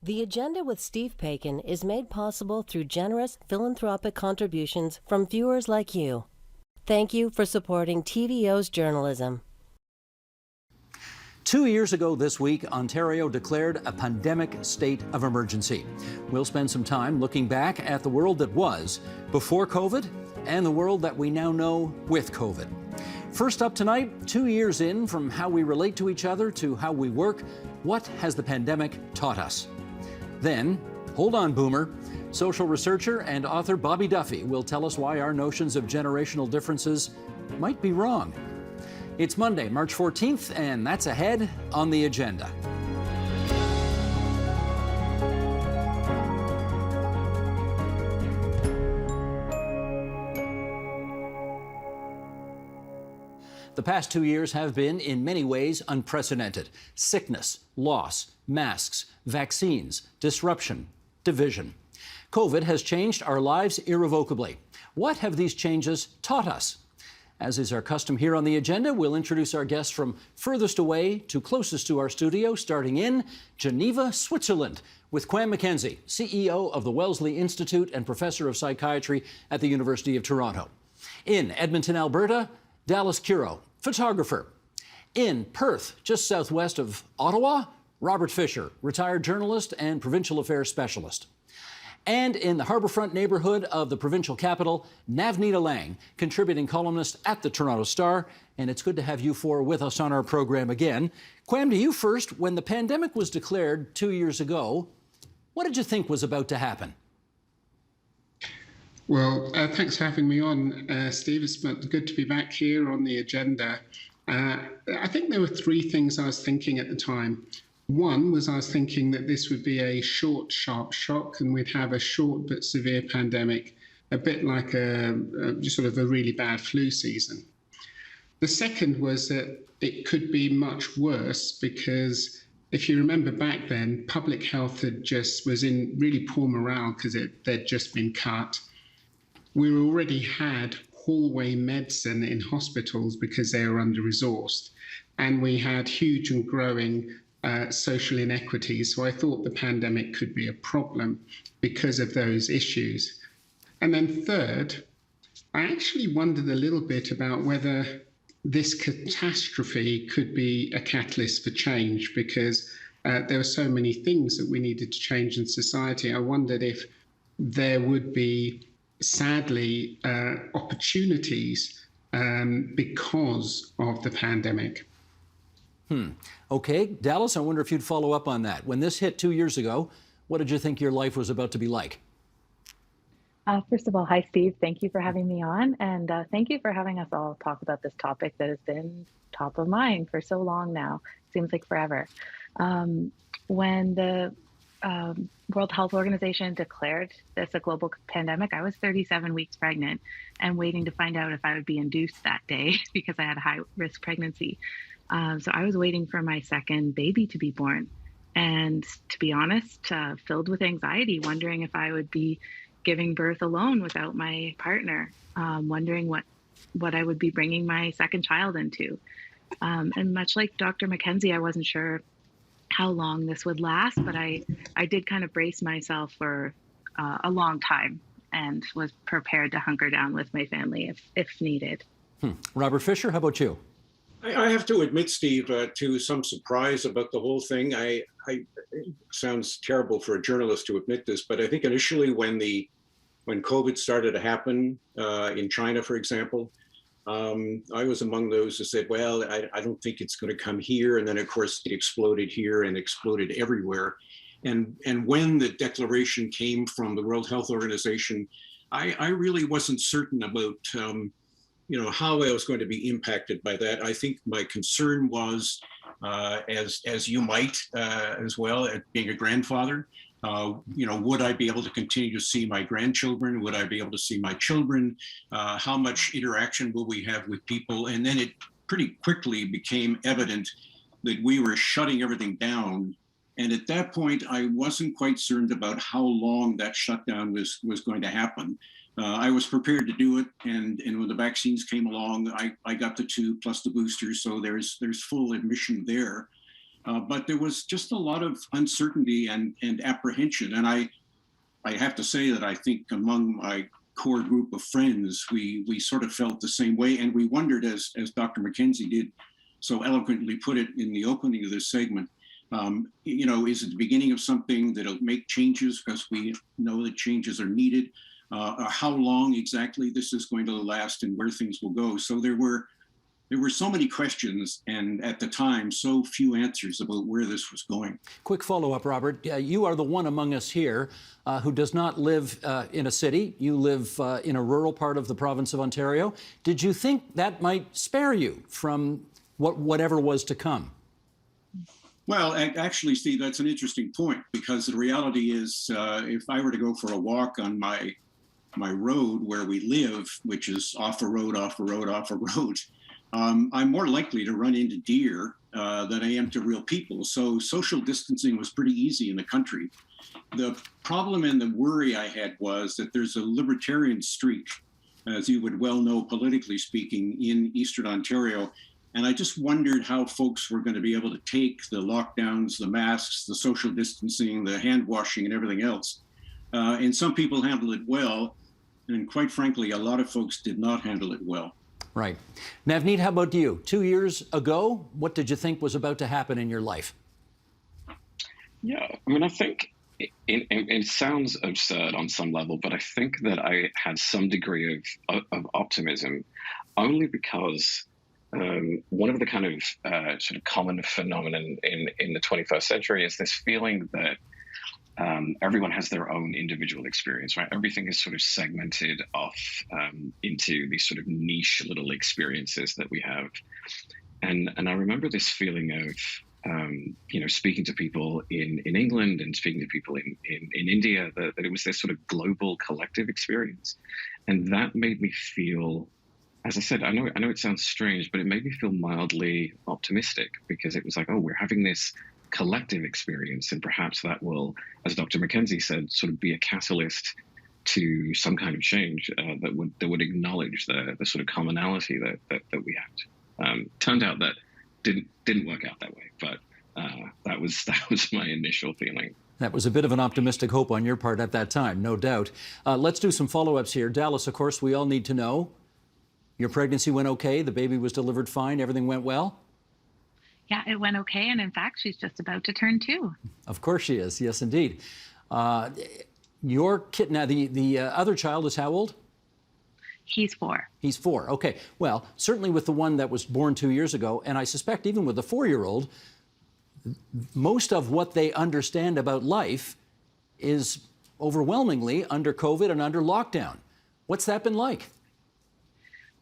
The Agenda with Steve Paikin is made possible through generous philanthropic contributions from viewers like you. Thank you for supporting TVO's journalism. 2 years ago this week, Ontario declared a pandemic state of emergency. We'll spend some time looking back at the world that was before COVID and the world that we now know with COVID. First up tonight, 2 years in from how we relate to each other to how we work, what has the pandemic taught us? Then, hold on, Boomer. Social researcher and author Bobby Duffy will tell us why our notions of generational differences might be wrong. It's Monday, March 14th, and that's ahead on the agenda. The past 2 years have been, in many ways, unprecedented. Sickness, loss, masks, vaccines, disruption, division. COVID has changed our lives irrevocably. What have these changes taught us? As is our custom here on the agenda, we'll introduce our guests from furthest away to closest to our studio, starting in Geneva, Switzerland, with Quam McKenzie, CEO of the Wellesley Institute and professor of psychiatry at the University of Toronto. In Edmonton, Alberta, Dallas Curo, photographer. In Perth, just southwest of Ottawa, Robert Fisher, retired journalist and provincial affairs specialist. And in the harbourfront neighbourhood of the provincial capital, Navneeta Lang, contributing columnist at the Toronto Star. And it's good to have you four with us on our program again. Quam, to you first. When the pandemic was declared 2 years ago, what did you think was about to happen? Well, thanks for having me on, Steve. It's good to be back here on the agenda. I think there were three things I was thinking at the time. One was I was thinking that this would be a short, sharp shock, and we'd have a short but severe pandemic, a bit like just sort of a really bad flu season. The second was that it could be much worse because if you remember back then, public health was in really poor morale because they'd just been cut. We already had hallway medicine in hospitals because they were under-resourced, and we had huge and growing social inequities. So I thought the pandemic could be a problem because of those issues. And then third, I actually wondered a little bit about whether this catastrophe could be a catalyst for change because there were so many things that we needed to change in society. I wondered if there would be, sadly, opportunities because of the pandemic. Okay, Dallas, I wonder if you'd follow up on that. When this hit 2 years ago, what did you think your life was about to be like? First of all, hi, Steve. Thank you for having me on. And thank you for having us all talk about this topic that has been top of mind for so long now. Seems like forever. When the World Health Organization declared this a global pandemic, I was 37 weeks pregnant and waiting to find out if I would be induced that day because I had a high-risk pregnancy. So I was waiting for my second baby to be born. And to be honest, filled with anxiety, wondering if I would be giving birth alone without my partner, wondering what I would be bringing my second child into. And much like Dr. McKenzie, I wasn't sure how long this would last, but I did kind of brace myself for a long time and was prepared to hunker down with my family if needed. Robert Fisher, how about you? I have to admit, Steve, to some surprise about the whole thing. It sounds terrible for a journalist to admit this, but I think initially when COVID started to happen in China, for example, I was among those who said, well, I don't think it's going to come here. And then, of course, it exploded here and exploded everywhere. And when the declaration came from the World Health Organization, I really wasn't certain about how I was going to be impacted by that. I think my concern was, as you might as well, at being a grandfather, would I be able to continue to see my grandchildren? Would I be able to see my children? How much interaction will we have with people? And then it pretty quickly became evident that we were shutting everything down. And at that point, I wasn't quite certain about how long that shutdown was going to happen. I was prepared to do it, and when the vaccines came along, I got the 2 plus the boosters, so there's full admission there. But there was just a lot of uncertainty and apprehension. And I have to say that I think among my core group of friends, we sort of felt the same way. And we wondered, as Dr. McKenzie did so eloquently put it in the opening of this segment, is it the beginning of something that'll make changes because we know that changes are needed? Or how long exactly this is going to last and where things will go. So there were so many questions, and at the time, so few answers about where this was going. Quick follow-up, Robert. You are the one among us here who does not live in a city. You live in a rural part of the province of Ontario. Did you think that might spare you from whatever was to come? Well, actually, Steve, that's an interesting point, because the reality is, if I were to go for a walk on my road where we live, which is off a road, I'm more likely to run into deer than I am to real people. So social distancing was pretty easy in the country. The problem and the worry I had was that there's a libertarian streak, as you would well know, politically speaking, in Eastern Ontario. And I just wondered how folks were going to be able to take the lockdowns, the masks, the social distancing, the hand washing, and everything else. And some people handled it well. And quite frankly, a lot of folks did not handle it well. Right. Navneet, how about you? 2 years ago, what did you think was about to happen in your life? Yeah, I mean, I think it sounds absurd on some level, but I think that I had some degree of optimism, only because one of the kind of sort of common phenomenon in the 21st century is this feeling that everyone has their own individual experience, right? Everything is sort of segmented off into these sort of niche little experiences that we have. And I remember this feeling of, speaking to people in England and speaking to people in India, that it was this sort of global collective experience. And that made me feel, as I said, I know it sounds strange, but it made me feel mildly optimistic, because it was like, oh, we're having this collective experience, and perhaps that will, as Dr. McKenzie said, sort of be a catalyst to some kind of change that would acknowledge the sort of commonality that we had. Turned out that didn't work out that way, but that was my initial feeling. That was a bit of an optimistic hope on your part at that time, no doubt. Let's do some follow-ups here. Dallas, of course, we all need to know, your pregnancy went okay, the baby was delivered fine, everything went well? Yeah, it went okay. And in fact, she's just about to turn 2. Of course she is. Yes, indeed. Your kid, now the other child is how old? He's 4. He's 4. Okay. Well, certainly with the one that was born 2 years ago, and I suspect even with the 4-year-old, most of what they understand about life is overwhelmingly under COVID and under lockdown. What's that been like?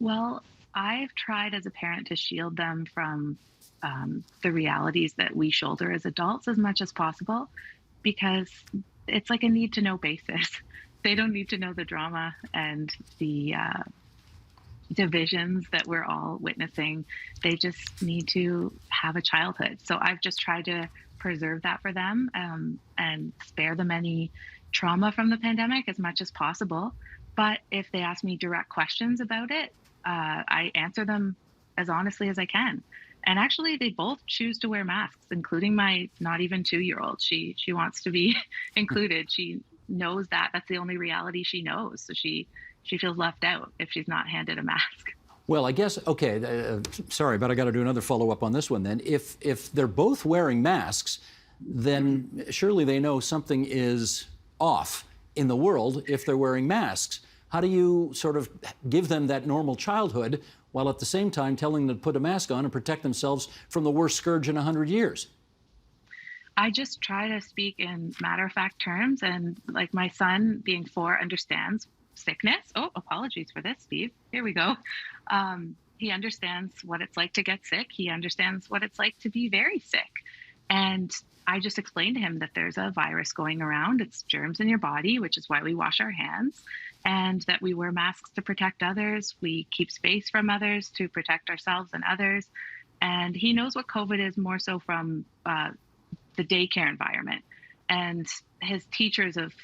Well, I've tried as a parent to shield them from the realities that we shoulder as adults as much as possible, because it's like a need to know basis. They don't need to know the drama and the divisions that we're all witnessing. They just need to have a childhood. So I've just tried to preserve that for them and spare them any trauma from the pandemic as much as possible. But if they ask me direct questions about it, I answer them as honestly as I can. And actually, they both choose to wear masks, including my not even 2-year-old. She wants to be included. She knows that that's the only reality she knows. So she feels left out if she's not handed a mask. Well, I guess, okay, sorry, but I got to do another follow-up on this one then. If they're both wearing masks, then surely they know something is off in the world if they're wearing masks. How do you sort of give them that normal childhood while at the same time telling them to put a mask on and protect themselves from the worst scourge in 100 years? I just try to speak in matter-of-fact terms, and like my son, being 4, understands sickness. Oh, apologies for this, Steve. Here we go. He understands what it's like to get sick. He understands what it's like to be very sick. And I just explained to him that there's a virus going around. It's germs in your body, which is why we wash our hands, and that we wear masks to protect others. We keep space from others to protect ourselves and others. And he knows what COVID is more so from the daycare environment. And his teachers have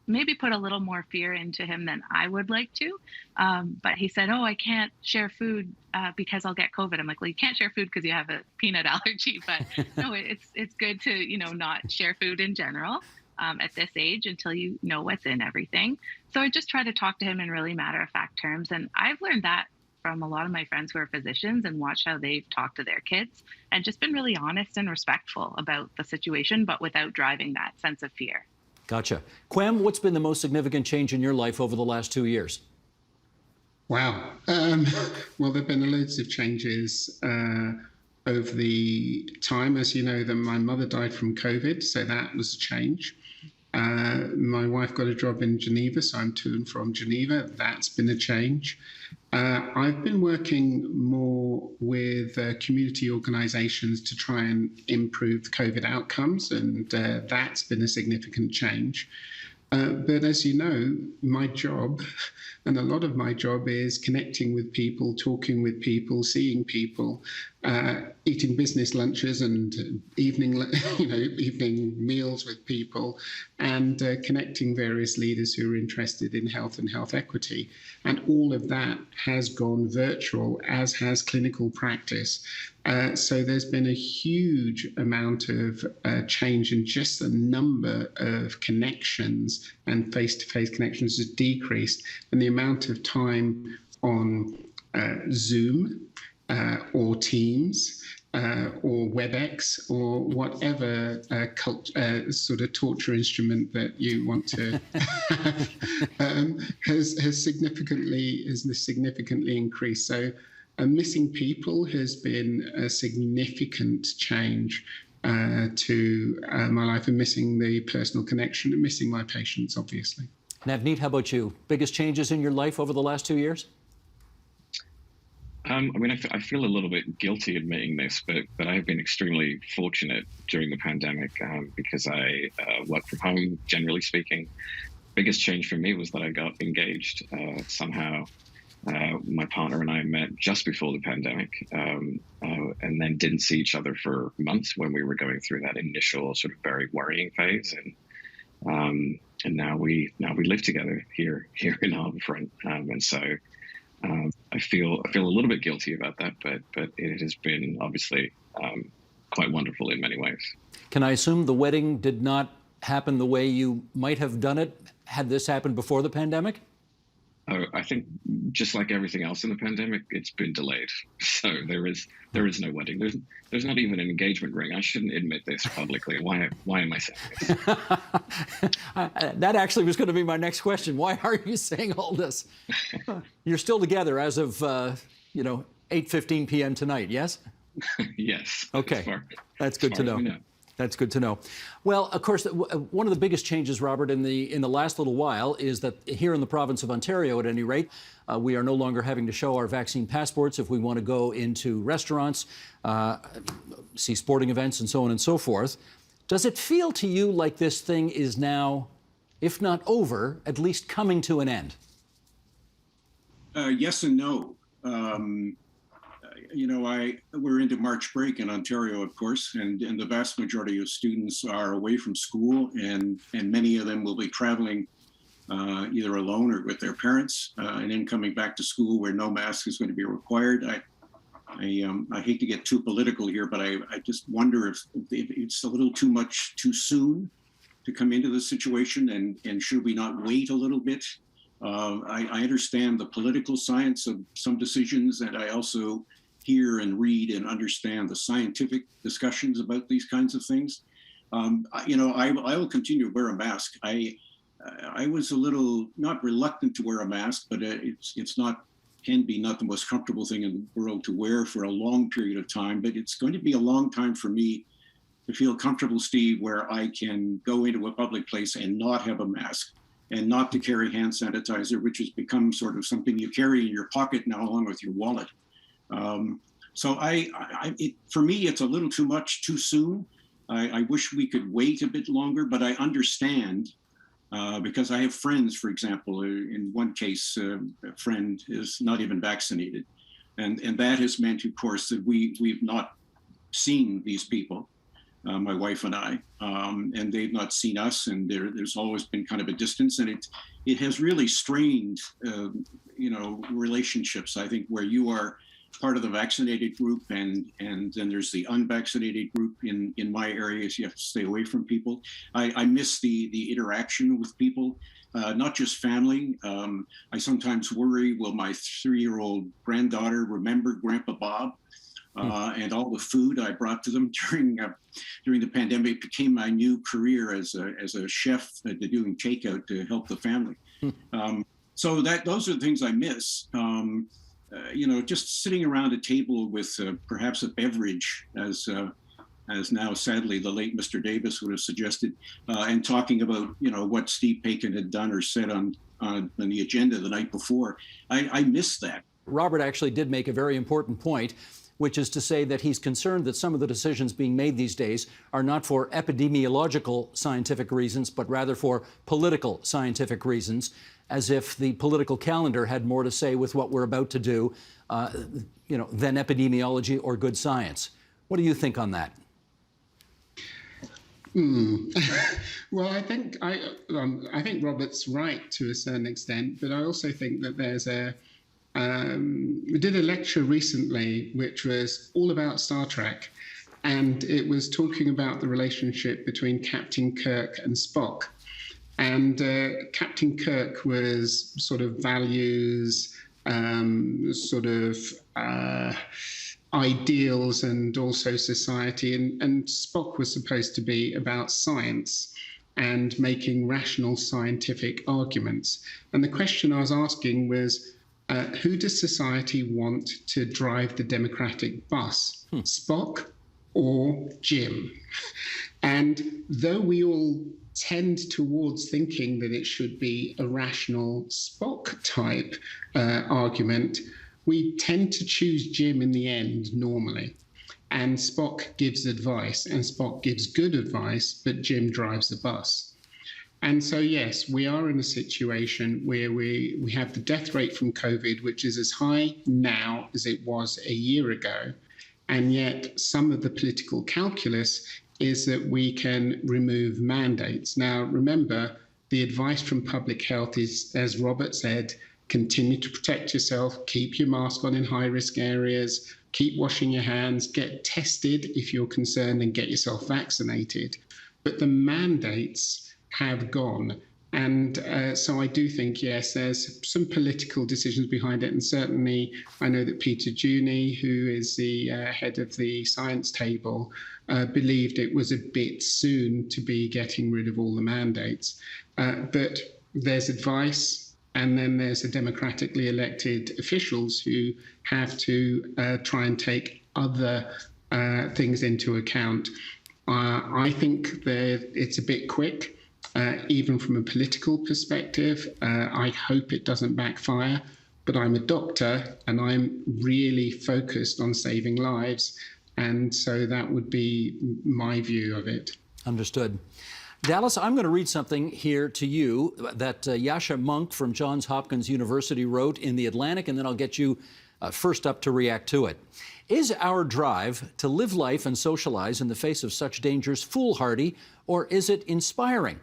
maybe put a little more fear into him than I would like to. But he said, "Oh, I can't share food because I'll get COVID." I'm like, "Well, you can't share food because you have a peanut allergy." But no, it's good to not share food in general at this age until you know what's in everything. So I just try to talk to him in really matter of fact terms, and I've learned that from a lot of my friends who are physicians and watch how they've talked to their kids and just been really honest and respectful about the situation, but without driving that sense of fear. Gotcha. Quem, what's been the most significant change in your life over the last 2 years? Wow. Well, there have been loads of changes over the time. As you know, my mother died from COVID, so that was a change. My wife got a job in Geneva, so I'm to and from Geneva. That's been a change. I've been working more with community organisations to try and improve the COVID outcomes, and that's been a significant change. But as you know, my job, and a lot of my job, is connecting with people, talking with people, seeing people, eating business lunches and evening meals with people, and connecting various leaders who are interested in health and health equity. And all of that has gone virtual, as has clinical practice. So there's been a huge amount of change in just the number of connections, and face-to-face connections has decreased, and the amount of time on Zoom or Teams or WebEx or whatever sort of torture instrument that you want to has significantly increased. So missing people has been a significant change to my life, and missing the personal connection and missing my patients, obviously. Navneet, how about you? Biggest changes in your life over the last 2 years? I mean, I feel a little bit guilty admitting this, but I have been extremely fortunate during the pandemic because I work from home, generally speaking. Biggest change for me was that I got engaged. Somehow my partner and I met just before the pandemic, and then didn't see each other for months when we were going through that initial sort of very worrying phase. And now we live together here in Harbourfront, and so I feel a little bit guilty about that, but it has been obviously quite wonderful in many ways. Can I assume the wedding did not happen the way you might have done it had this happened before the pandemic? I think just like everything else in the pandemic, it's been delayed. So there is no wedding. There's not even an engagement ring. I shouldn't admit this publicly. Why am I saying this? That actually was going to be my next question. Why are you saying all this? You're still together as of 8:15 p.m. tonight, yes? Yes. Okay. That's good to know. That's good to know. Well, of course, one of the biggest changes, Robert, in the last little while is that here in the province of Ontario, at any rate, we are no longer having to show our vaccine passports if we want to go into restaurants, see sporting events, and so on and so forth. Does it feel to you like this thing is now, if not over, at least coming to an end? Yes and no. We're into March break in Ontario, of course, and the vast majority of students are away from school, and many of them will be traveling either alone or with their parents, and then coming back to school where no mask is going to be required. I hate to get too political here, but I just wonder if it's a little too much too soon to come into this situation, and should we not wait a little bit? I understand the political science of some decisions, and I also hear and read and understand the scientific discussions about these kinds of things. I will continue to wear a mask. I was a little not reluctant to wear a mask, but can be not the most comfortable thing in the world to wear for a long period of time. But it's going to be a long time for me to feel comfortable, Steve, where I can go into a public place and not have a mask, and not to carry hand sanitizer, which has become sort of something you carry in your pocket now along with your wallet. So for me, it's a little too much too soon. I wish we could wait a bit longer, but I understand because I have friends, for example, in one case, a friend is not even vaccinated. And that has meant, of course, that we've not seen these people. my wife and I, and they've not seen us, and there's always been kind of a distance, and it has really strained, relationships. I think where you are part of the vaccinated group, and then there's the unvaccinated group in my areas. You have to stay away from people. I miss the interaction with people, not just family. I sometimes worry, will my 3-year-old granddaughter remember Grandpa Bob? And all the food I brought to them during the pandemic became my new career as a chef, doing takeout to help the family. So those are the things I miss. Just sitting around a table with perhaps a beverage, as now sadly the late Mr. Davis would have suggested, and talking about what Steve Paikin had done or said on the agenda the night before. I miss that. Robert actually did make a very important point, which is to say that he's concerned that some of the decisions being made these days are not for epidemiological scientific reasons, but rather for political scientific reasons, as if the political calendar had more to say with what we're about to do, than epidemiology or good science. What do you think on that? Well, I think Robert's right to a certain extent, but I also think that there's we did a lecture recently which was all about Star Trek, and it was talking about the relationship between Captain Kirk and Spock. And Captain Kirk was sort of values, ideals, and also society. And Spock was supposed to be about science and making rational scientific arguments. And the question I was asking was, who does society want to drive the democratic bus, Spock or Jim? And though we all tend towards thinking that it should be a rational Spock type argument, we tend to choose Jim in the end normally. And Spock gives advice, and Spock gives good advice, but Jim drives the bus. And so, yes, we are in a situation where we have the death rate from COVID, which is as high now as it was a year ago. And yet some of the political calculus is that we can remove mandates. Now, remember, the advice from public health is, as Robert said, continue to protect yourself, keep your mask on in high-risk areas, keep washing your hands, get tested if you're concerned, and get yourself vaccinated. But the mandates have gone. And so I do think, yes, there's some political decisions behind it. And certainly I know that Peter Juni, who is the head of the science table, believed it was a bit soon to be getting rid of all the mandates. But there's advice, and then there's the democratically elected officials who have to try and take other things into account. I think that it's a bit quick. Even from a political perspective, I hope it doesn't backfire, but I'm a doctor and I'm really focused on saving lives. And so that would be my view of it. Understood. Dallas, I'm going to read something here to you that Yasha Monk from Johns Hopkins University wrote in The Atlantic, and then I'll get you first up to react to it. Is our drive to live life and socialize in the face of such dangers foolhardy, or is it inspiring?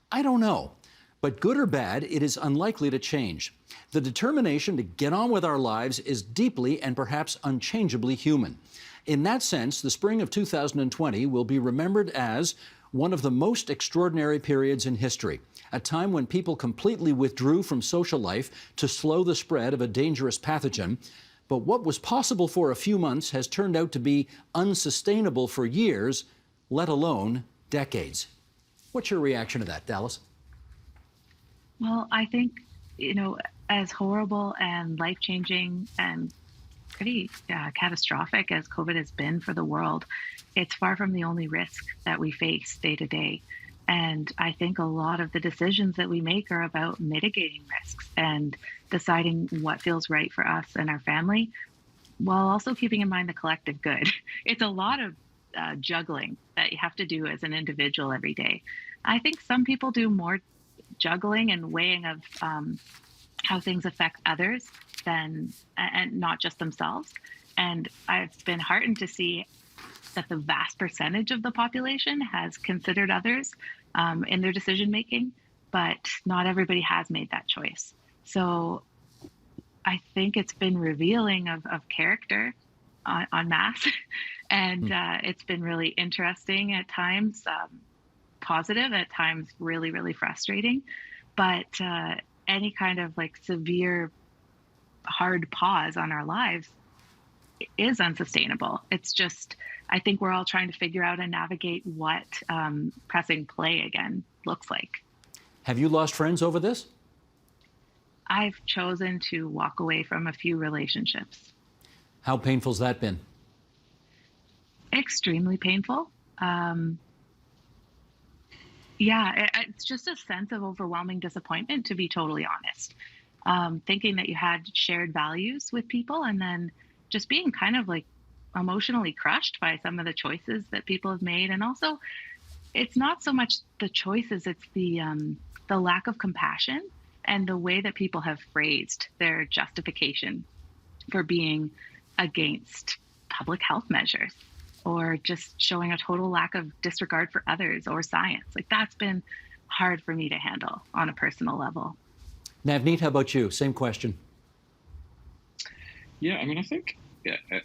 I don't know, but good or bad, it is unlikely to change. The determination to get on with our lives is deeply and perhaps unchangeably human. In that sense, the spring of 2020 will be remembered as one of the most extraordinary periods in history, a time when people completely withdrew from social life to slow the spread of a dangerous pathogen. But what was possible for a few months has turned out to be unsustainable for years, let alone decades. What's your reaction to that, Dallas? Well, I think, as horrible and life-changing and pretty catastrophic as COVID has been for the world, it's far from the only risk that we face day to day. And I think a lot of the decisions that we make are about mitigating risks and deciding what feels right for us and our family, while also keeping in mind the collective good. It's a lot of juggling that you have to do as an individual every day. I think some people do more juggling and weighing of how things affect others and not just themselves. And I've been heartened to see that the vast percentage of the population has considered others in their decision making, but not everybody has made that choice. So I think it's been revealing of character en masse. And it's been really interesting at times, positive, at times really, really frustrating. But any kind of like severe, hard pause on our lives is unsustainable. It's just, I think we're all trying to figure out and navigate what pressing play again looks like. Have you lost friends over this? I've chosen to walk away from a few relationships. How painful's that been? Extremely painful. It's just a sense of overwhelming disappointment, to be totally honest. Thinking that you had shared values with people and then just being kind of like emotionally crushed by some of the choices that people have made. And also, it's not so much the choices, it's the lack of compassion and the way that people have phrased their justification for being against public health measures, or just showing a total lack of disregard for others or science. Like, that's been hard for me to handle on a personal level. Navneet, how about you? Same question. Yeah, I mean, I think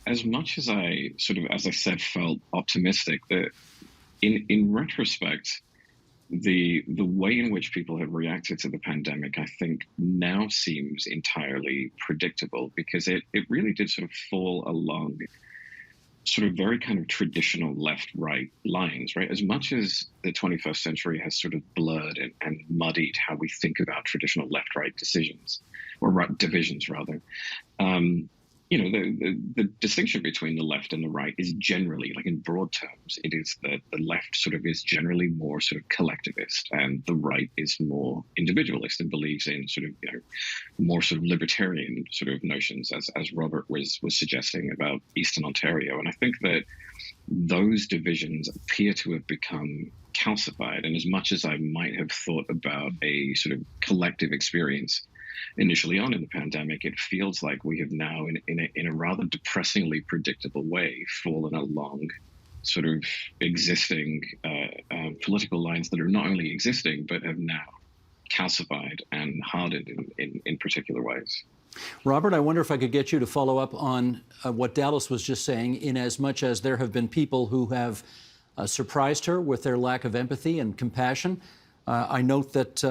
as much as I as I said, felt optimistic, that in retrospect, the way in which people have reacted to the pandemic, I think now seems entirely predictable, because it really did sort of fall along sort of very kind of traditional left-right lines, right? As much as the 21st century has sort of blurred and muddied how we think about traditional left-right decisions, or divisions rather, the distinction between the left and the right is generally, like in broad terms, it is that the left sort of is generally more sort of collectivist, and the right is more individualist and believes in sort of, more sort of libertarian sort of notions, as Robert was suggesting about Eastern Ontario. And I think that those divisions appear to have become calcified. And as much as I might have thought about a sort of collective experience initially on in the pandemic, it feels like we have now, in a rather depressingly predictable way, fallen along sort of existing political lines that are not only existing, but have now calcified and hardened in particular ways. Robert, I wonder if I could get you to follow up on what Dallas was just saying, in as much as there have been people who have surprised her with their lack of empathy and compassion. I note that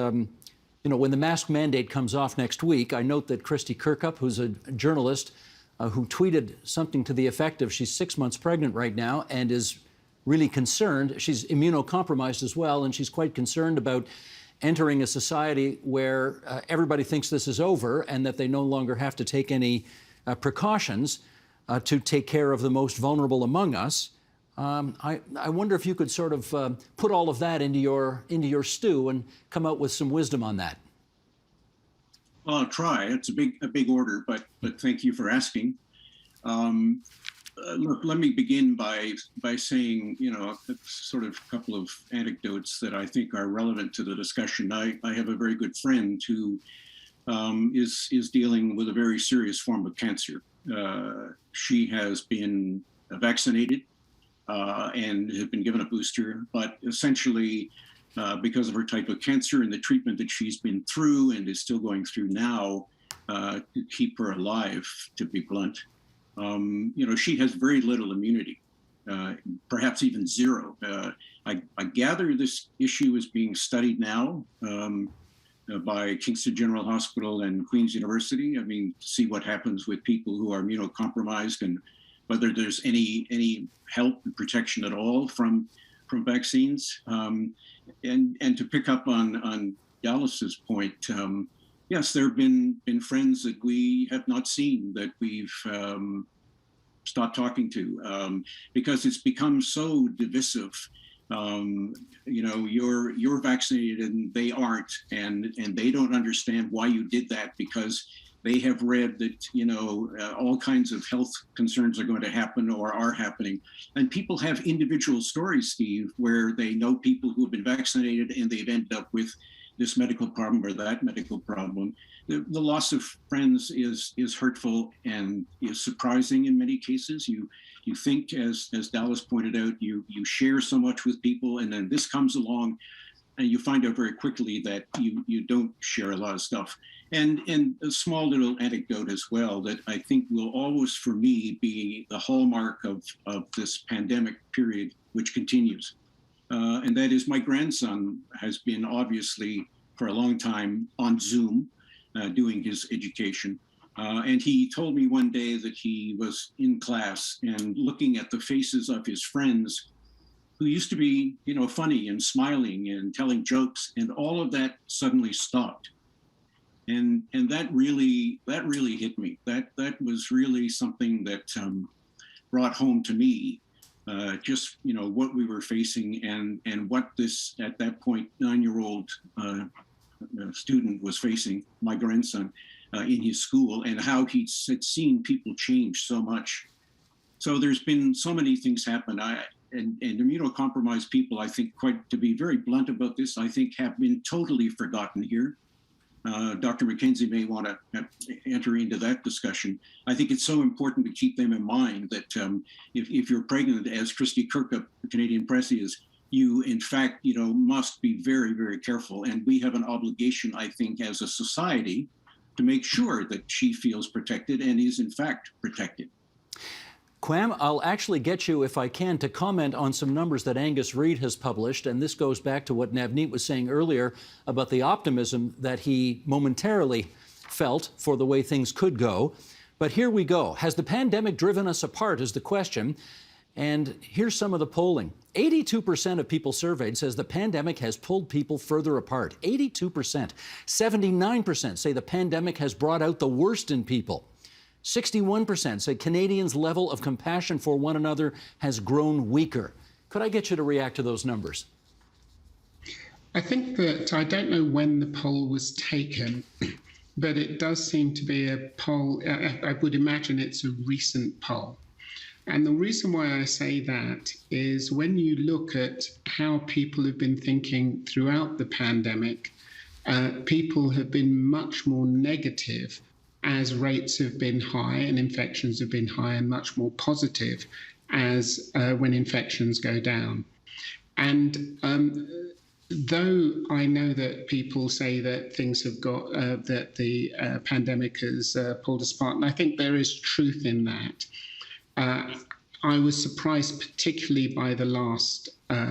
when the mask mandate comes off next week, I note that Christy Kirkup, who's a journalist, who tweeted something to the effect of she's 6 months pregnant right now and is really concerned. She's immunocompromised as well, and she's quite concerned about entering a society where everybody thinks this is over and that they no longer have to take any precautions to take care of the most vulnerable among us. I wonder if you could sort of put all of that into your stew and come out with some wisdom on that. Well, I'll try. It's a big order, but thank you for asking. Look, let me begin by saying, a sort of couple of anecdotes that I think are relevant to the discussion. I have a very good friend who is dealing with a very serious form of cancer. She has been vaccinated and has been given a booster, but essentially because of her type of cancer and the treatment that she's been through and is still going through now to keep her alive, to be blunt, she has very little immunity, perhaps even zero. I gather this issue is being studied now by Kingston General Hospital and Queen's University. I mean, see what happens with people who are immunocompromised and whether there's any help and protection at all from vaccines. And to pick up on Dallas's point, yes, there have been friends that we have not seen, that we've stopped talking to, because it's become so divisive. You're vaccinated and they aren't, and they don't understand why you did that, because they have read that, all kinds of health concerns are going to happen or are happening. And people have individual stories, Steve, where they know people who have been vaccinated and they've ended up with this medical problem or that medical problem. The loss of friends is hurtful and is surprising in many cases. You think, as Dallas pointed out, you share so much with people, and then this comes along, and you find out very quickly that you don't share a lot of stuff. And a small little anecdote as well that I think will always, for me, be the hallmark of this pandemic period, which continues. And that is my grandson has been obviously for a long time on Zoom doing his education. And he told me one day that he was in class and looking at the faces of his friends who used to be, funny and smiling and telling jokes, and all of that suddenly stopped. And that really hit me. That was really something that brought home to me just what we were facing and what this at that point 9-year-old student was facing, my grandson, in his school, and how he had seen people change so much. So there's been so many things happen. And immunocompromised people, I think, quite to be very blunt about this, I think have been totally forgotten here. Dr. McKenzie may want to enter into that discussion. I think it's so important to keep them in mind that if you're pregnant, as Christy Kirk of the Canadian Press is, you in fact, must be very, very careful. And we have an obligation, I think, as a society to make sure that she feels protected and is in fact protected. Quam, I'll actually get you, if I can, to comment on some numbers that Angus Reid has published, and this goes back to what Navneet was saying earlier about the optimism that he momentarily felt for the way things could go. But here we go. Has the pandemic driven us apart is the question, and here's some of the polling. 82% of people surveyed says the pandemic has pulled people further apart. 82%. 79% say the pandemic has brought out the worst in people. 61% say Canadians' level of compassion for one another has grown weaker. Could I get you to react to those numbers? I think that I don't know when the poll was taken, but it does seem to be a poll. I would imagine it's a recent poll. And the reason why I say that is when you look at how people have been thinking throughout the pandemic, people have been much more negative as rates have been high and infections have been high, and much more positive as when infections go down. And though I know that people say that things have got, that the pandemic has pulled us apart, and I think there is truth in that, I was surprised particularly by the last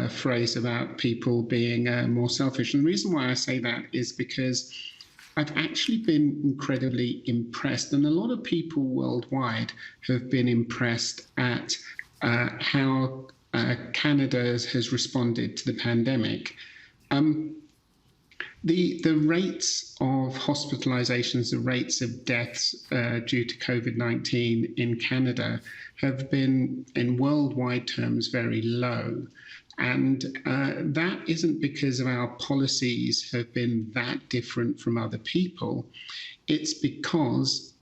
phrase about people being more selfish. And the reason why I say that is because I've actually been incredibly impressed, and a lot of people worldwide have been impressed at how Canada has responded to the pandemic. The rates of hospitalizations, the rates of deaths due to COVID-19 in Canada have been, in worldwide terms, very low. And that isn't because of our policies have been that different from other people. It's because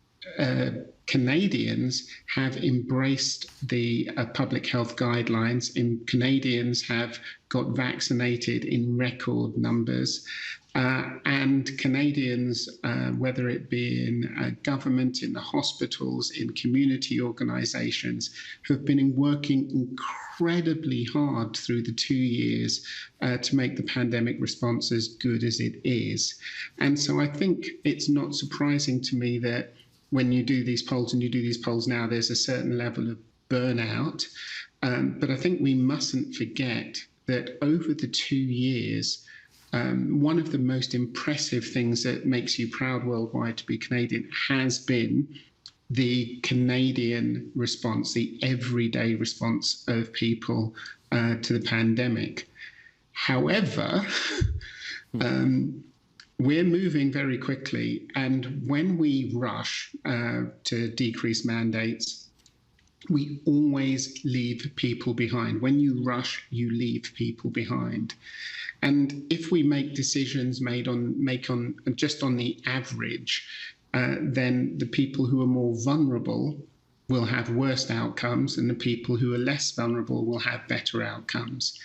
Canadians have embraced the public health guidelines, and Canadians have got vaccinated in record numbers. And Canadians, whether it be in government, in the hospitals, in community organisations, have been working incredibly hard through the 2 years to make the pandemic response as good as it is. And so I think it's not surprising to me that when you do these polls, and you do these polls now, there's a certain level of burnout. But I think we mustn't forget that over the 2 years, one of the most impressive things that makes you proud worldwide to be Canadian has been the Canadian response, the everyday response of people to the pandemic. However, we're moving very quickly, and when we rush to decrease mandates, we always leave people behind. When you rush, you leave people behind. And if we make decisions just on the average, then the people who are more vulnerable will have worse outcomes, and the people who are less vulnerable will have better outcomes.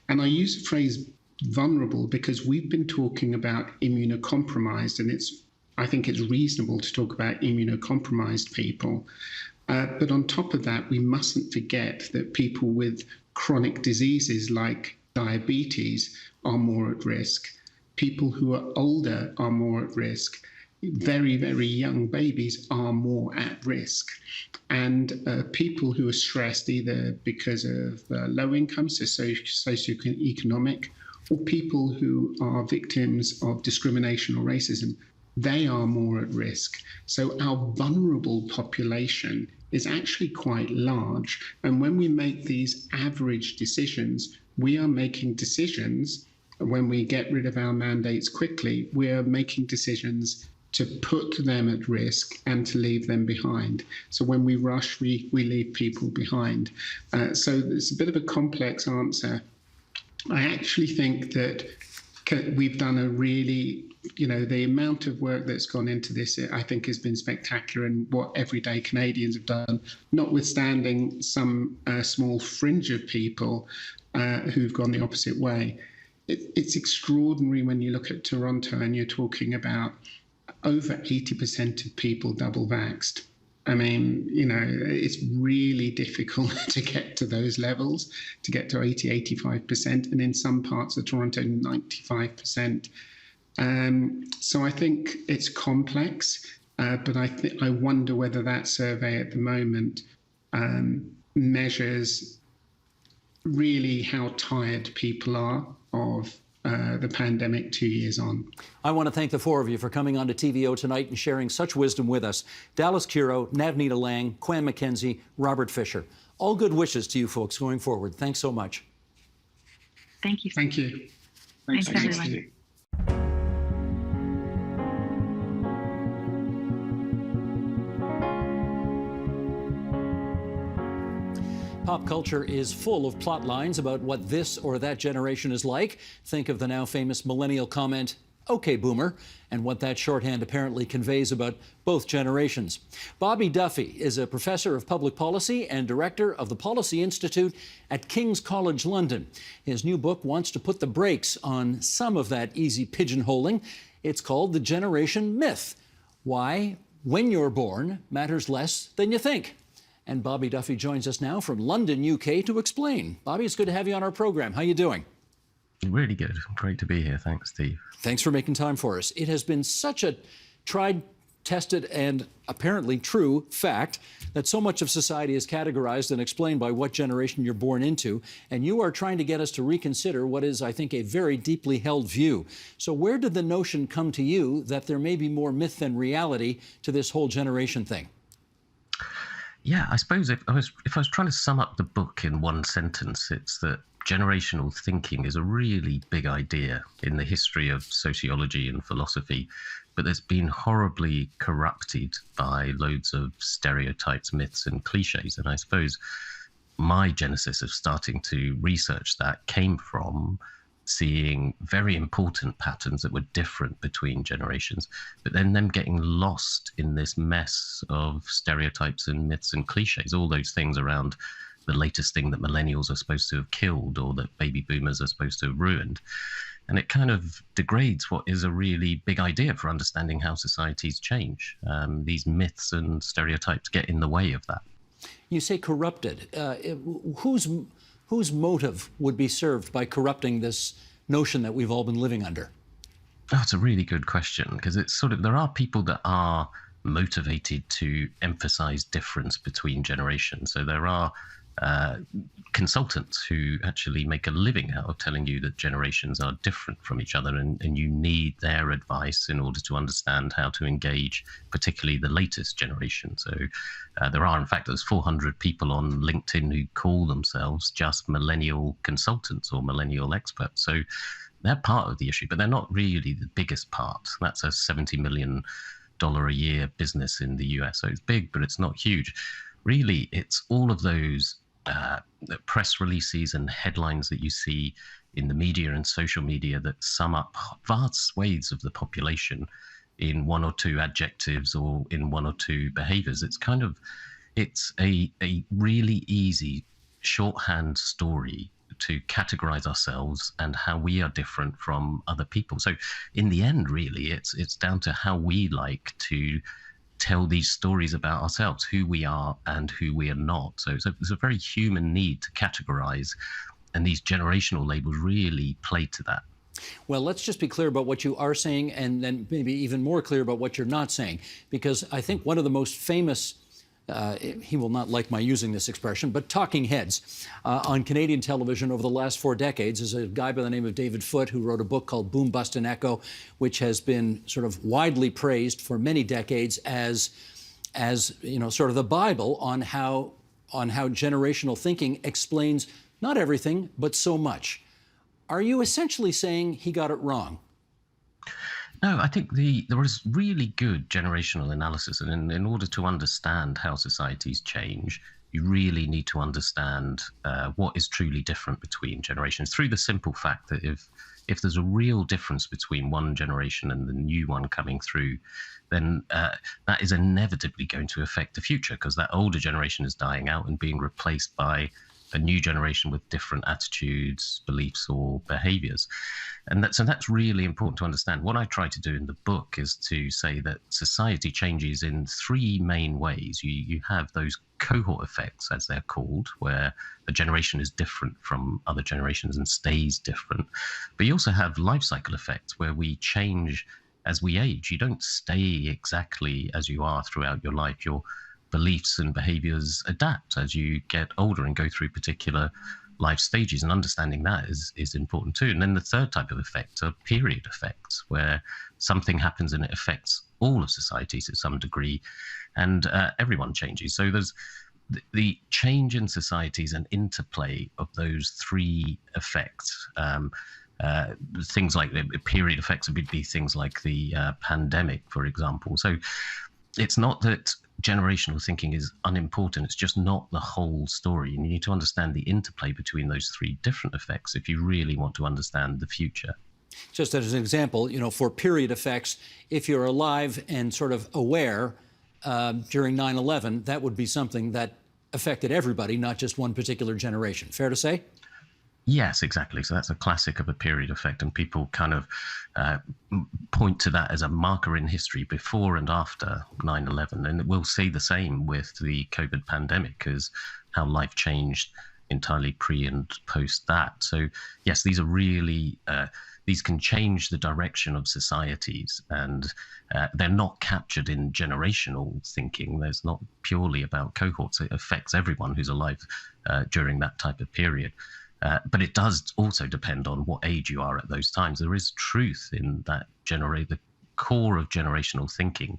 And I use the phrase vulnerable because we've been talking about immunocompromised, and I think it's reasonable to talk about immunocompromised people. But on top of that, we mustn't forget that people with chronic diseases like diabetes are more at risk. People who are older are more at risk. Very, very young babies are more at risk. And people who are stressed either because of low income, so socioeconomic, or people who are victims of discrimination or racism, they are more at risk. So our vulnerable population is actually quite large. And when we make these average decisions, we are making decisions. When we get rid of our mandates quickly, we are making decisions to put them at risk and to leave them behind. So when we rush, we leave people behind. So it's a bit of a complex answer. I actually think that we've done a really, the amount of work that's gone into this, I think, has been spectacular, and what everyday Canadians have done, notwithstanding some small fringe of people who've gone the opposite way. It's extraordinary when you look at Toronto and you're talking about over 80% of people double vaxxed. I mean, it's really difficult to get to those levels, to get to 80-85%, and in some parts of Toronto, 95%. So I think it's complex, but I wonder whether that survey at the moment measures really how tired people are of the pandemic 2 years on. I want to thank the four of you for coming on to TVO tonight and sharing such wisdom with us. Dallas Curo, Navneeta Lang, Quan McKenzie, Robert Fisher. All good wishes to you folks going forward. Thanks so much. Thank you. Thank you. Thanks everyone. Pop culture is full of plot lines about what this or that generation is like. Think of the now famous millennial comment, "Okay, boomer," and what that shorthand apparently conveys about both generations. Bobby Duffy is a professor of public policy and director of the Policy Institute at King's College London. His new book wants to put the brakes on some of that easy pigeonholing. It's called The Generation Myth: Why, When You're Born, Matters Less Than You Think. And Bobby Duffy joins us now from London, UK, to explain. Bobby, it's good to have you on our program. How you doing? Really good. Great to be here. Thanks, Steve. Thanks for making time for us. It has been such a tried, tested, and apparently true fact that so much of society is categorized and explained by what generation you're born into, and you are trying to get us to reconsider what is, I think, a very deeply held view. So where did the notion come to you that there may be more myth than reality to this whole generation thing? Yeah, I suppose if I was trying to sum up the book in one sentence, it's that generational thinking is a really big idea in the history of sociology and philosophy, but that's been horribly corrupted by loads of stereotypes, myths, and cliches. And I suppose my genesis of starting to research that came from seeing very important patterns that were different between generations, but then them getting lost in this mess of stereotypes and myths and cliches, all those things around the latest thing that millennials are supposed to have killed or that baby boomers are supposed to have ruined. And it kind of degrades what is a really big idea for understanding how societies change. These myths and stereotypes get in the way of that. You say corrupted. Whose motive would be served by corrupting this notion that we've all been living under? Oh, it's a really good question, because it's there are people that are motivated to emphasize difference between generations. So there are consultants who actually make a living out of telling you that generations are different from each other, and you need their advice in order to understand how to engage, particularly the latest generation. So there's 400 people on LinkedIn who call themselves just millennial consultants or millennial experts. So they're part of the issue, but they're not really the biggest part. That's a $70 million a year business in the US. So it's big, but it's not huge. Really, it's all of those press releases and headlines that you see in the media and social media that sum up vast swathes of the population in one or two adjectives or in one or two behaviors. It's a really easy shorthand story categorize ourselves and how we are different from other people. So in the end, really, it's down to how we like to tell these stories about ourselves, who we are and who we are not. So it's a very human need to categorize, and these generational labels really play to that. Well, let's just be clear about what you are saying, and then maybe even more clear about what you're not saying, because I think one of the most famous, he will not like my using this expression, but talking heads on Canadian television over the last 4 decades is a guy by the name of David Foote, who wrote a book called Boom, Bust, and Echo, which has been sort of widely praised for many decades as sort of the Bible on how generational thinking explains not everything, but so much. Are you essentially saying he got it wrong? No, I think there is really good generational analysis, and in order to understand how societies change, you really need to understand what is truly different between generations, through the simple fact that if there's a real difference between one generation and the new one coming through, then that is inevitably going to affect the future, because that older generation is dying out and being replaced by a new generation with different attitudes, beliefs, or behaviors. And so that's really important to understand. What I try to do in the book is to say that society changes in 3 main ways. You have those cohort effects, as they're called, where a generation is different from other generations and stays different. But you also have life cycle effects, where we change as we age. You don't stay exactly as you are throughout your life. Your beliefs and behaviors adapt as you get older and go through particular life stages, and understanding that is important too. And then the third type of effect are period effects, where something happens and it affects all of society to some degree, and everyone changes. So there's the change in societies and interplay of those 3 effects. Things like the period effects would be things like the pandemic, for example. So it's not that generational thinking is unimportant, it's just not the whole story. And you need to understand the interplay between those 3 different effects if you really want to understand the future. Just as an example, for period effects, if you're alive and sort of aware during 9/11, that would be something that affected everybody, not just one particular generation. Fair to say? Yes, exactly. So that's a classic of a period effect, and people kind of point to that as a marker in history before and after 9/11. And we'll see the same with the COVID pandemic, as how life changed entirely pre and post that. So yes, these are really, these can change the direction of societies, and they're not captured in generational thinking. There's not purely about cohorts. It affects everyone who's alive during that type of period. But it does also depend on what age you are at those times. There is truth in that. The core of generational thinking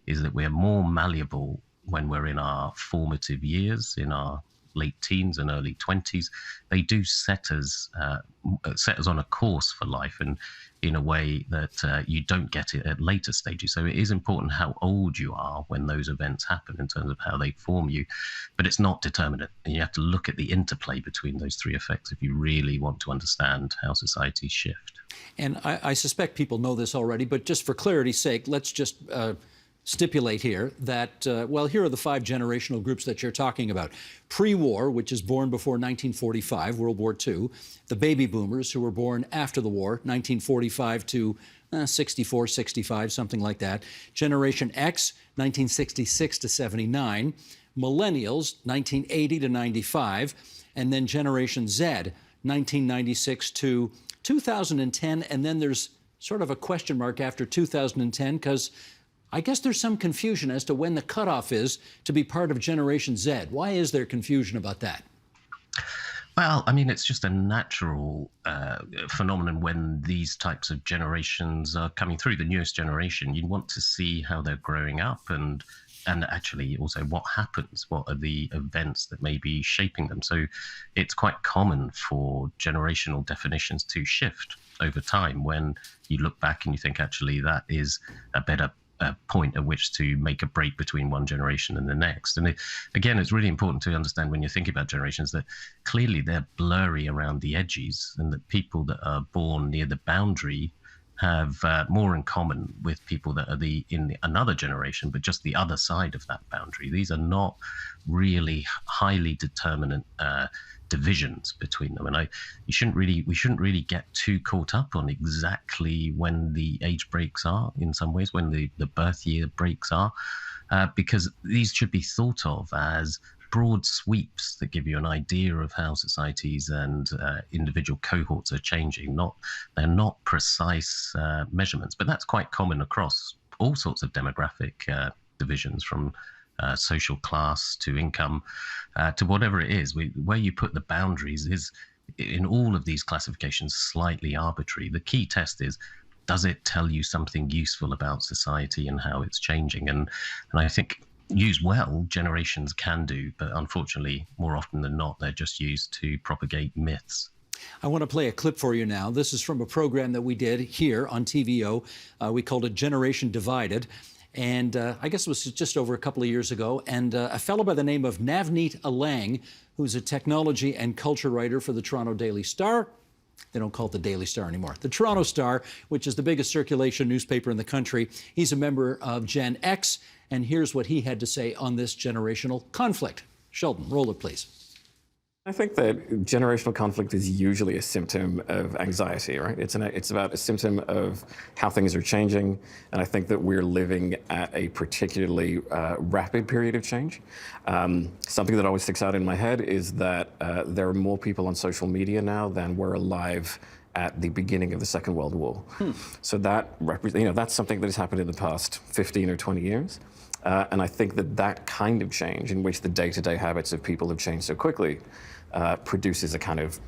is that we're more malleable when we're in our formative years, in our late teens and early 20s. They do set us on a course for life, and in a way that you don't get it at later stages. So it is important how old you are when those events happen in terms of how they form you, but it's not determinate. And you have to look at the interplay between those 3 effects if you really want to understand how societies shift. And I suspect people know this already, but just for clarity's sake, let's just stipulate here that, here are the 5 generational groups that you're talking about. Pre-war, which is born before 1945, World War II. The baby boomers, who were born after the war, 1945 to 64, 65, something like that. Generation X, 1966 to 79. Millennials, 1980 to 95. And then Generation Z, 1996 to 2010. And then there's sort of a question mark after 2010, because I guess there's some confusion as to when the cutoff is to be part of Generation Z. Why is there confusion about that? Well, I mean, it's just a natural phenomenon when these types of generations are coming through. The newest generation, you want to see how they're growing up, and actually also what happens, what are the events that may be shaping them. So it's quite common for generational definitions to shift over time when you look back and you think, actually, that is a better point at which to make a break between one generation and the next. And again, it's really important to understand when you're thinking about generations that clearly they're blurry around the edges, and that people that are born near the boundary have more in common with people that are another generation, but just the other side of that boundary. These are not really highly determinant divisions between them, and we shouldn't really get too caught up on exactly when the age breaks are. In some ways, when the birth year breaks are, because these should be thought of as broad sweeps that give you an idea of how societies and individual cohorts are changing. They're not precise measurements, but that's quite common across all sorts of demographic divisions, from social class to income to whatever it is. Where you put the boundaries is, in all of these classifications, slightly arbitrary. The key test is, does it tell you something useful about society and how it's changing? And I think, used well, generations can do, but unfortunately, more often than not, they're just used to propagate myths. I want to play a clip for you now. This is from a program that we did here on TVO. We called it Generation Divided. And I guess it was just over a couple of years ago. And a fellow by the name of Navneet Alang, who's a technology and culture writer for the Toronto Daily Star. They don't call it the Daily Star anymore. The Toronto Star, which is the biggest circulation newspaper in the country. He's a member of Gen X. And here's what he had to say on this generational conflict. Sheldon, roll it, please. I think that generational conflict is usually a symptom of anxiety, right? It's about a symptom of how things are changing, and I think that we're living at a particularly rapid period of change. Something that always sticks out in my head is that there are more people on social media now than were alive at the beginning of the Second World War. So that that's something that has happened in the past 15 or 20 years. And I think that kind of change, in which the day-to-day habits of people have changed so quickly, produces a kind of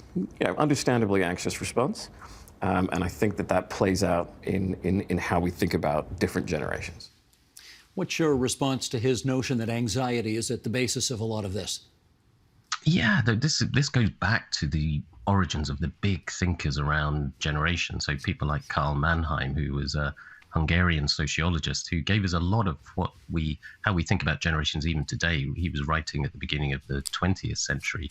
understandably anxious response. And I think that plays out in how we think about different generations. What's your response to his notion that anxiety is at the basis of a lot of this? Yeah, this goes back to the origins of the big thinkers around generations. So people like Karl Mannheim, who was a Hungarian sociologist who gave us a lot of how we think about generations even today. He was writing at the beginning of the 20th century.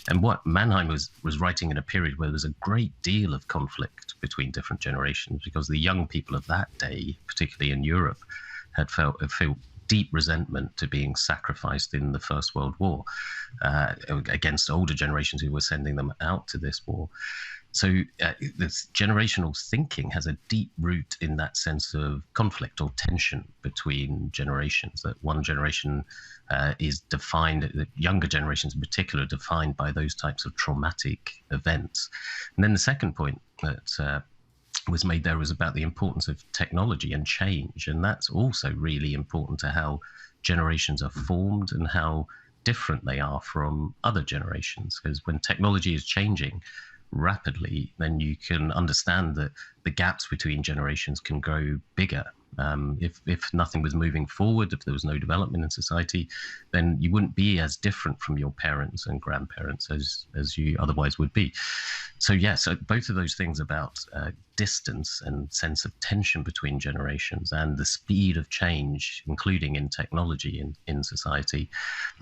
And what Mannheim was writing in a period where there was a great deal of conflict between different generations, because the young people of that day, particularly in Europe, had felt deep resentment to being sacrificed in the First World War against older generations who were sending them out to this war. So this generational thinking has a deep root in that sense of conflict or tension between generations, that one generation is defined, the younger generations in particular, are defined by those types of traumatic events. And then the second point that was made there was about the importance of technology and change. And that's also really important to how generations are formed and how different they are from other generations. Because when technology is changing rapidly, then you can understand that the gaps between generations can grow bigger. If nothing was moving forward, if there was no development in society, then you wouldn't be as different from your parents and grandparents as you otherwise would be. So both of those things about distance and sense of tension between generations and the speed of change, including in technology in society,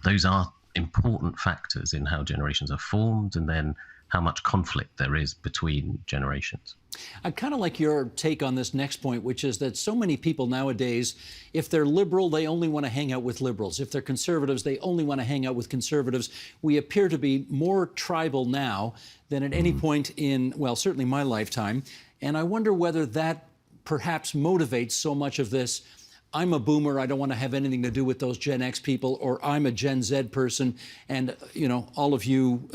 those are important factors in how generations are formed and then how much conflict there is between generations. I kind of like your take on this next point, which is that so many people nowadays, if they're liberal, they only want to hang out with liberals. If they're conservatives, they only want to hang out with conservatives. We appear to be more tribal now than at any point in, well, certainly my lifetime. And I wonder whether that perhaps motivates so much of this. I'm a boomer, I don't want to have anything to do with those Gen X people, or I'm a Gen Z person, and all of you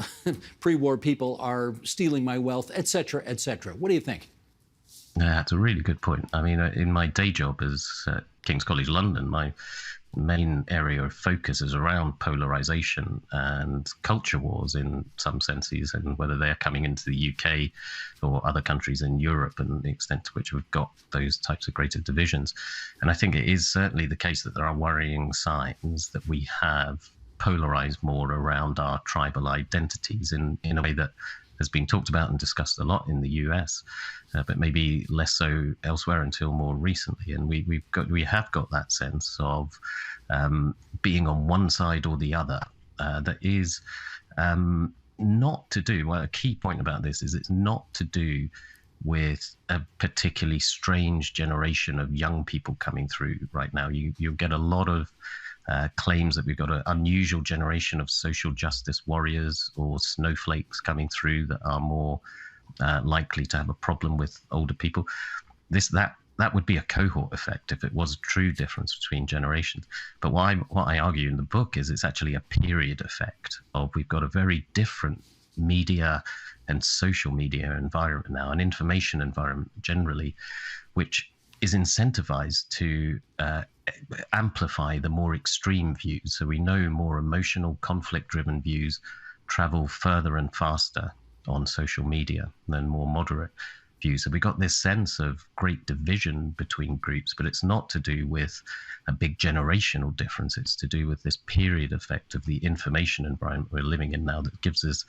pre-war people are stealing my wealth, et cetera, et cetera. What do you think? Yeah, that's a really good point. I mean, in my day job as King's College London, my main area of focus is around polarization and culture wars in some senses, and whether they're coming into the UK or other countries in Europe, and the extent to which we've got those types of greater divisions. And I think it is certainly the case that there are worrying signs that we have polarized more around our tribal identities in a way that has been talked about and discussed a lot in the US, but maybe less so elsewhere until more recently. And we have got that sense of being on one side or the other that is not to do, well, a key point about this is it's not to do with a particularly strange generation of young people coming through right now. You'll get a lot of claims that we've got an unusual generation of social justice warriors or snowflakes coming through that are more likely to have a problem with older people. That would be a cohort effect if it was a true difference between generations. But what I argue in the book is it's actually a period effect of we've got a very different media and social media environment now, an information environment generally, which is incentivized to amplify the more extreme views. So we know more emotional, conflict-driven views travel further and faster on social media than more moderate views. So we got this sense of great division between groups, but it's not to do with a big generational difference. It's to do with this period effect of the information environment we're living in now that gives us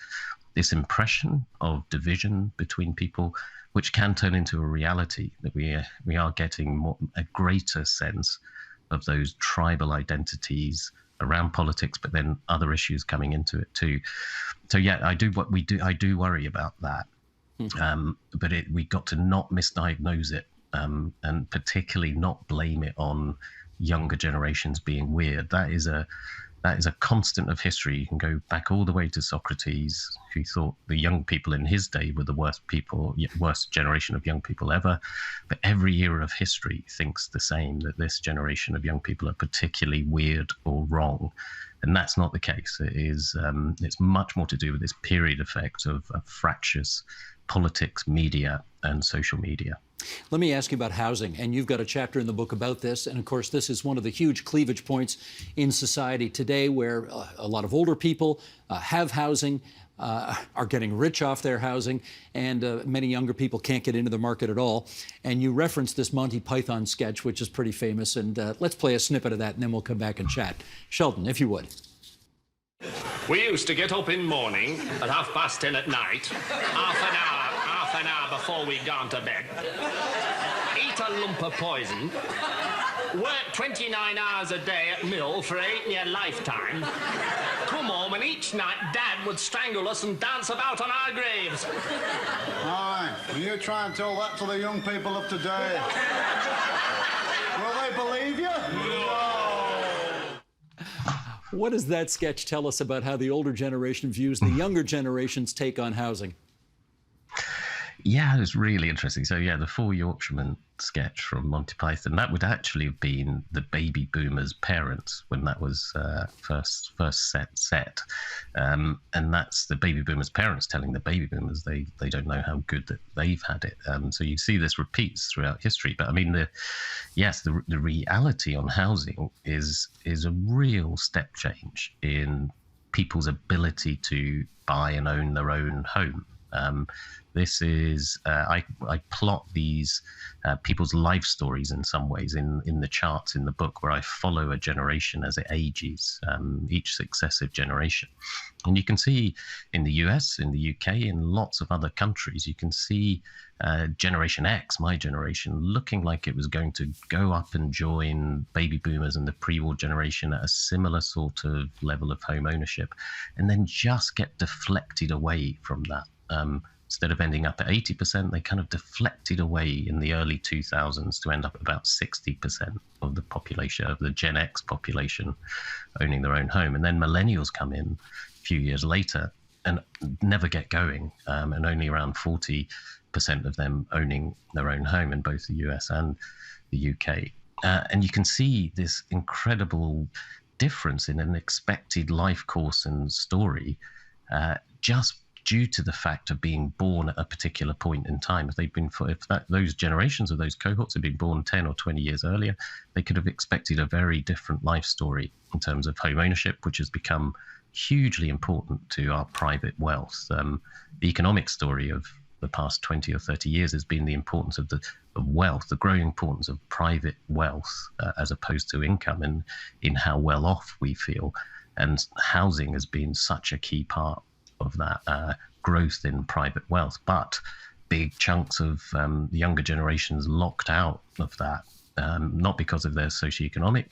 this impression of division between people, which can turn into a reality that we are getting a greater sense of those tribal identities around politics, but then other issues coming into it too. So yeah, I do worry about that. But we got to not misdiagnose it, and particularly not blame it on younger generations being weird. That is a constant of history. You can go back all the way to Socrates, who thought the young people in his day were the worst generation of young people ever. But every era of history thinks the same, that this generation of young people are particularly weird or wrong. And that's not the case. It's much more to do with this period effect of fractious politics, media, and social media. Let me ask you about housing, and you've got a chapter in the book about this, and of course this is one of the huge cleavage points in society today, where a lot of older people have housing, are getting rich off their housing, and many younger people can't get into the market at all. And you referenced this Monty Python sketch, which is pretty famous, and let's play a snippet of that, and then we'll come back and chat. Sheldon, if you would. We used to get up in morning at 10:30 at night, half an hour before we'd gone to bed, eat a lump of poison, work 29 hours a day at mill for 8 year lifetime, come home, and each night Dad would strangle us and dance about on our graves. Aye, and you try and tell that to the young people of today. Will they believe you? No. What does that sketch tell us about how the older generation views the younger generation's take on housing? Yeah, it's really interesting. So yeah, the Four Yorkshiremen sketch from Monty Python, that would actually have been the baby boomers' parents when that was first set. And that's the baby boomers' parents telling the baby boomers they don't know how good that they've had it. So you see this repeats throughout history. But I mean, the reality on housing is a real step change in people's ability to buy and own their own home. This is, I plot these people's life stories in some ways in the charts in the book, where I follow a generation as it ages, each successive generation. And you can see in the US, in the UK, in lots of other countries, you can see Generation X, my generation, looking like it was going to go up and join baby boomers and the pre-war generation at a similar sort of level of home ownership, and then just get deflected away from that. Instead of ending up at 80%, they kind of deflected away in the early 2000s to end up at about 60% of the population, of the Gen X population, owning their own home. And then millennials come in a few years later and never get going, and only around 40% of them owning their own home in both the US and the UK. And you can see this incredible difference in an expected life course and story, just due to the fact of being born at a particular point in time. Those generations or those cohorts had been born 10 or 20 years earlier, they could have expected a very different life story in terms of home ownership, which has become hugely important to our private wealth. The economic story of the past 20 or 30 years has been the importance of wealth, the growing importance of private wealth as opposed to income, and in how well off we feel. And housing has been such a key part of that growth in private wealth, but big chunks of the younger generations locked out of that, not because of their socioeconomic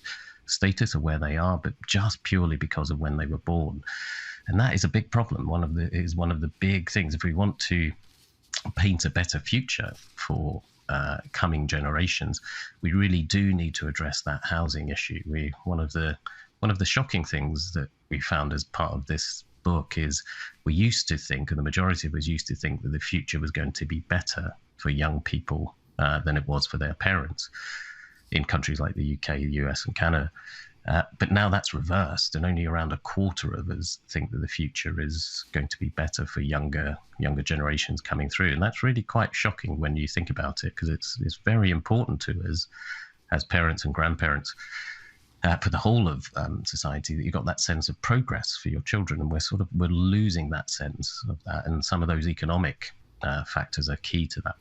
status or where they are, but just purely because of when they were born. And that is a big problem. One of the big things. If we want to paint a better future for coming generations, we really do need to address that housing issue. One of the shocking things that we found as part of this book is we used to think, and the majority of us used to think, that the future was going to be better for young people than it was for their parents in countries like the UK, the US, and Canada. But now that's reversed, and only around a quarter of us think that the future is going to be better for younger generations coming through. And that's really quite shocking when you think about it, because it's very important to us as parents and grandparents, for the whole of society, that you've got that sense of progress for your children. And we're losing that sense of that. And some of those economic factors are key to that.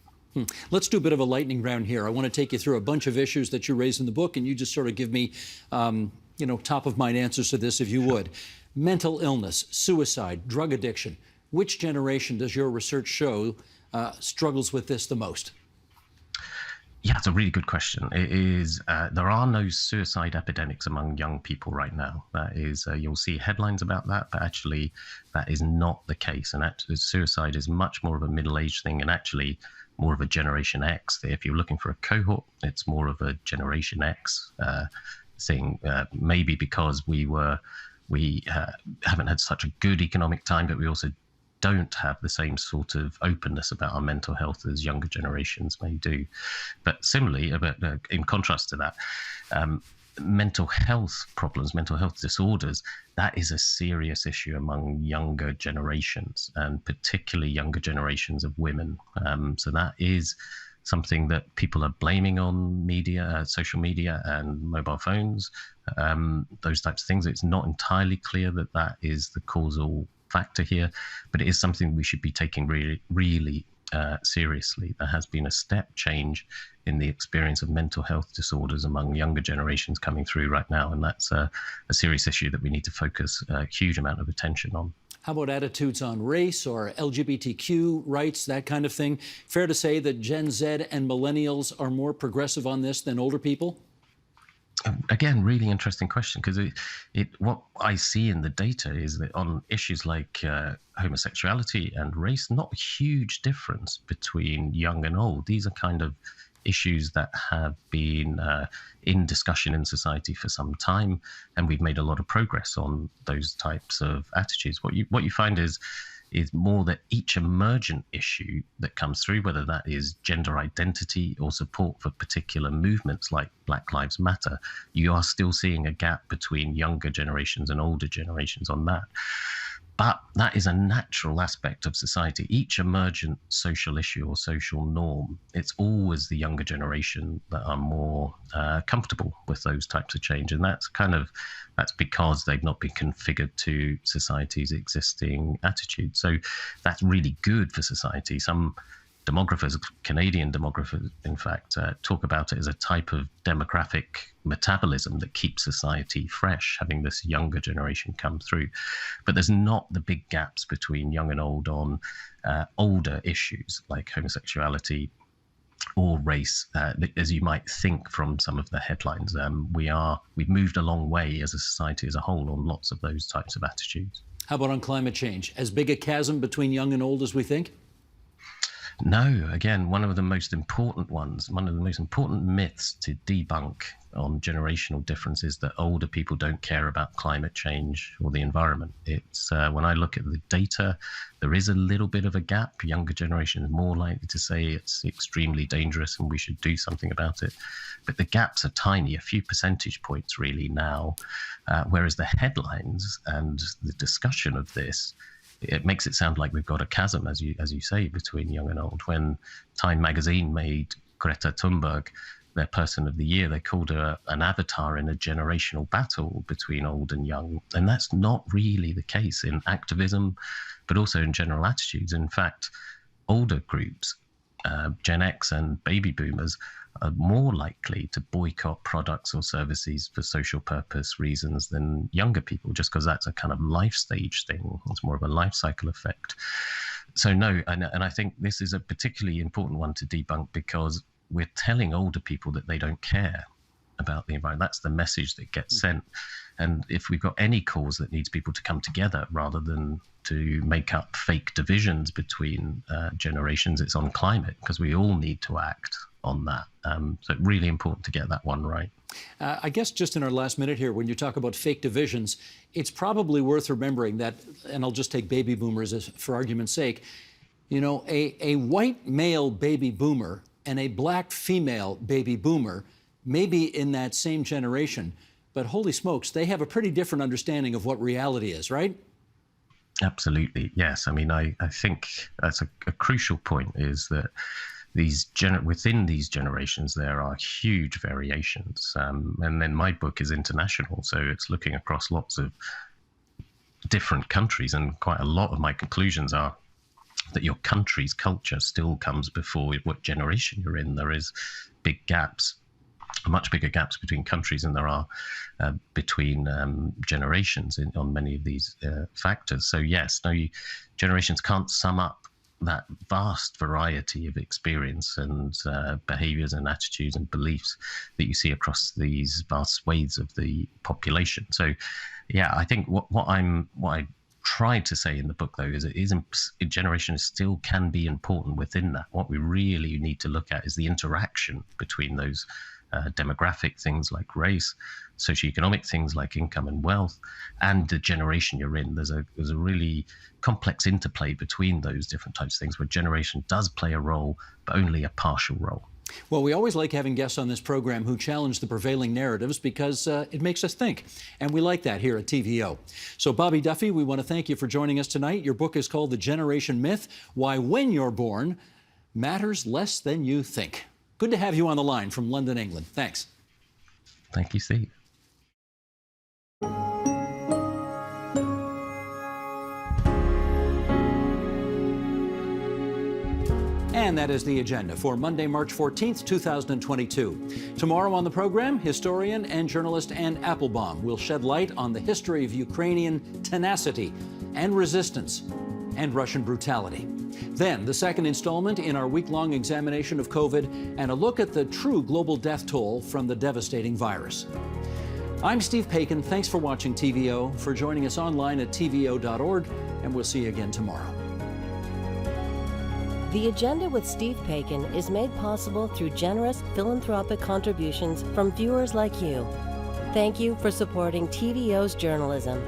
Let's do a bit of a lightning round here. I want to take you through a bunch of issues that you raise in the book, and you just sort of give me, top of mind answers to this, if you would. Mental illness, suicide, drug addiction. Which generation does your research show struggles with this the most? Yeah, it's a really good question. It is. There are no suicide epidemics among young people right now. That is, you'll see headlines about that, but actually that is not the case. And actually, suicide is much more of a middle-aged thing, and actually more of a Generation X. If you're looking for a cohort, it's more of a Generation X thing. Maybe because we haven't had such a good economic time, but we also don't have the same sort of openness about our mental health as younger generations may do. But similarly, in contrast to that, mental health problems, mental health disorders, that is a serious issue among younger generations, and particularly younger generations of women. So that is something that people are blaming on media, social media and mobile phones, those types of things. It's not entirely clear that that is the causal factor here, but it is something we should be taking really seriously. There has been a step change in the experience of mental health disorders among younger generations coming through right now, and that's a serious issue that we need to focus a huge amount of attention on. How about attitudes on race or LGBTQ rights, that kind of thing? Fair to say that Gen Z and millennials are more progressive on this than older people? Again, really interesting question, because what I see in the data is that on issues like homosexuality and race, not a huge difference between young and old. These are kind of issues that have been in discussion in society for some time, and we've made a lot of progress on those types of attitudes. What you find is more that each emergent issue that comes through, whether that is gender identity or support for particular movements like Black Lives Matter, you are still seeing a gap between younger generations and older generations on that. But that is a natural aspect of society. Each emergent social issue or social norm, it's always the younger generation that are more comfortable with those types of change. And that's because they've not been configured to society's existing attitude. So that's really good for society. Some demographers, Canadian demographers, in fact, talk about it as a type of demographic metabolism that keeps society fresh, having this younger generation come through. But there's not the big gaps between young and old on older issues like homosexuality or race, as you might think from some of the headlines. We've moved a long way as a society as a whole on lots of those types of attitudes. How about on climate change? As big a chasm between young and old as we think? No, again, one of the most important myths to debunk on generational differences that older people don't care about climate change or the environment. It's when I look at the data, there is a little bit of a gap. Younger generation is more likely to say it's extremely dangerous and we should do something about it. But the gaps are tiny, a few percentage points really now, whereas the headlines and the discussion of this, it makes it sound like we've got a chasm, as you say, between young and old. When Time magazine made Greta Thunberg their Person of the Year, they called her an avatar in a generational battle between old and young. And that's not really the case in activism, but also in general attitudes. In fact, older groups, Gen X and baby boomers, are more likely to boycott products or services for social purpose reasons than younger people, just because that's a kind of life stage thing. It's more of a life cycle effect. So no, and I think this is a particularly important one to debunk, because we're telling older people that they don't care. about the environment. That's the message that gets sent. And if we've got any cause that needs people to come together rather than to make up fake divisions between generations, it's on climate, because we all need to act on that. So really important to get that one right. I guess just in our last minute here, when you talk about fake divisions, it's probably worth remembering that, and I'll just take baby boomers for argument's sake, you know, a white male baby boomer and a black female baby boomer may be in that same generation, but holy smokes, they have a pretty different understanding of what reality is, right? Absolutely, yes. I mean, I think that's a crucial point, is that within these generations, there are huge variations. And then my book is international, so it's looking across lots of different countries, and quite a lot of my conclusions are that your country's culture still comes before what generation you're in. There is big gaps, much bigger gaps between countries than there are between generations on many of these factors. So yes, generations can't sum up that vast variety of experience and behaviors and attitudes and beliefs that you see across these vast swathes of the population. So yeah, I think what I tried to say in the book, though, is generation still can be important within that. What we really need to look at is the interaction between those demographic things like race, socioeconomic things like income and wealth, and the generation you're in. There's a really complex interplay between those different types of things, where generation does play a role, but only a partial role. Well, we always like having guests on this program who challenge the prevailing narratives, because it makes us think, and we like that here at TVO. So, Bobby Duffy, we want to thank you for joining us tonight. Your book is called The Generation Myth: Why When You're Born Matters Less Than You Think. Good to have you on the line from London, England. Thanks. Thank you, Steve. And that is the agenda for Monday, March 14th, 2022. Tomorrow on the program, historian and journalist Ann Applebaum will shed light on the history of Ukrainian tenacity and resistance and Russian brutality. Then, the second installment in our week-long examination of COVID, and a look at the true global death toll from the devastating virus. I'm Steve Paikin. Thanks for watching TVO, for joining us online at tvo.org, and we'll see you again tomorrow. The Agenda with Steve Paikin is made possible through generous philanthropic contributions from viewers like you. Thank you for supporting TVO's journalism.